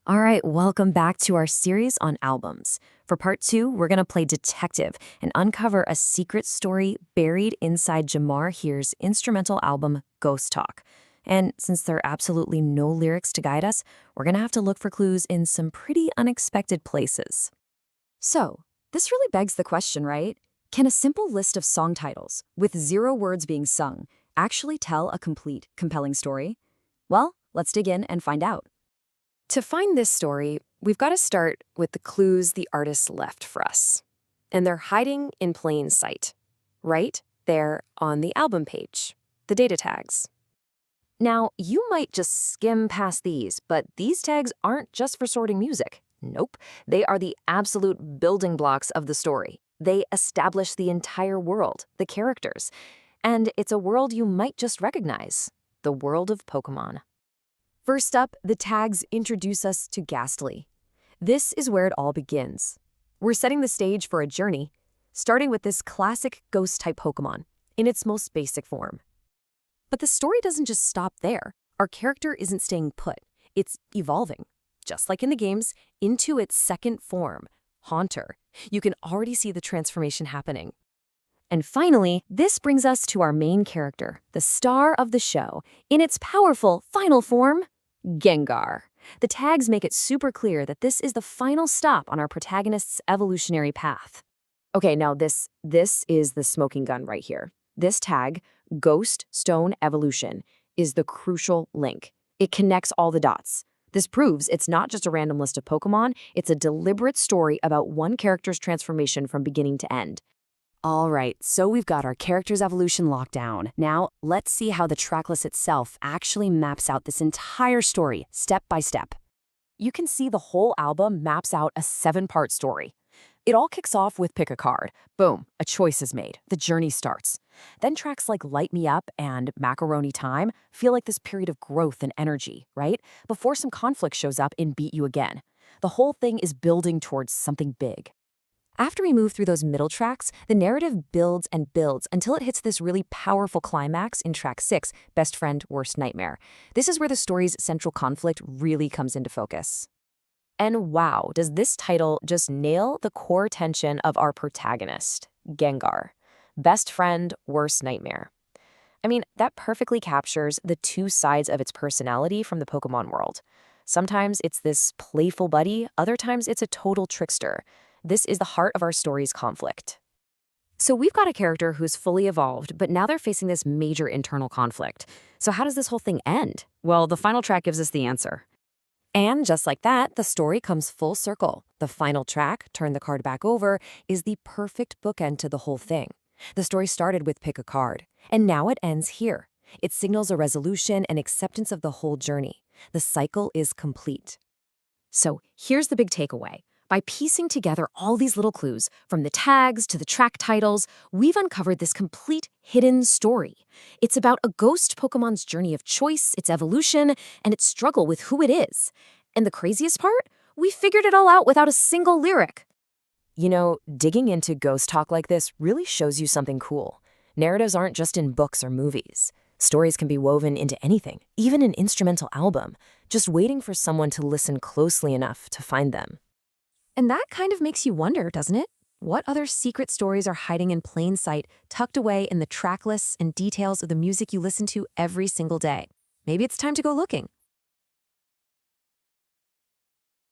All right, welcome back to our series on albums. For part 2, we're going to play detective and uncover a secret story buried inside Jamar Hiers' instrumental album, Ghost Talk. And since there are absolutely no lyrics to guide us, we're going to have to look for clues in some pretty unexpected places. So, this really begs the question, right? Can a simple list of song titles, with 0 words being sung, actually tell a complete, compelling story? Well, let's dig in and find out. To find this story, we've got to start with the clues the artist left for us. And they're hiding in plain sight, right there on the album page, the data tags. Now, you might just skim past these, but these tags aren't just for sorting music. Nope, they are the absolute building blocks of the story. They establish the entire world, the characters. And it's a world you might just recognize, the world of Pokemon. First up, the tags introduce us to Ghastly. This is where it all begins. We're setting the stage for a journey, starting with this classic ghost-type Pokemon in its most basic form. But the story doesn't just stop there. Our character isn't staying put. It's evolving, just like in the games, into its second form, Haunter. You can already see the transformation happening. And finally, this brings us to our main character, the star of the show, in its powerful final form, Gengar. The tags make it super clear that this is the final stop on our protagonist's evolutionary path. Okay, now this is the smoking gun right here. This tag, Ghost Stone Evolution, is the crucial link. It connects all the dots. This proves it's not just a random list of Pokemon, it's a deliberate story about one character's transformation from beginning to end. All right, so we've got our character's evolution locked down. Now, let's see how the tracklist itself actually maps out this entire story, step by step. You can see the whole album maps out a 7-part story. It all kicks off with Pick a Card. Boom, a choice is made. The journey starts. Then tracks like Light Me Up and Macaroni Time feel like this period of growth and energy, right? Before some conflict shows up and Beat You Again. The whole thing is building towards something big. After we move through those middle tracks, the narrative builds and builds until it hits this really powerful climax in track 6, Best Friend, Worst Nightmare. This is where the story's central conflict really comes into focus. And wow, does this title just nail the core tension of our protagonist, Gengar. Best Friend, Worst Nightmare. I mean, that perfectly captures the two sides of its personality from the Pokemon world. Sometimes it's this playful buddy, other times it's a total trickster. This is the heart of our story's conflict. So we've got a character who's fully evolved, but now they're facing this major internal conflict. So how does this whole thing end? Well, the final track gives us the answer. And just like that, the story comes full circle. The final track, Turn the Card Back Over, is the perfect bookend to the whole thing. The story started with Pick a Card, and now it ends here. It signals a resolution and acceptance of the whole journey. The cycle is complete. So here's the big takeaway. By piecing together all these little clues, from the tags to the track titles, we've uncovered this complete hidden story. It's about a ghost Pokemon's journey of choice, its evolution, and its struggle with who it is. And the craziest part? We figured it all out without a single lyric. You know, digging into ghost talk like this really shows you something cool. Narratives aren't just in books or movies. Stories can be woven into anything, even an instrumental album, just waiting for someone to listen closely enough to find them. And that kind of makes you wonder, doesn't it? What other secret stories are hiding in plain sight, tucked away in the track lists and details of the music you listen to every single day? Maybe it's time to go looking.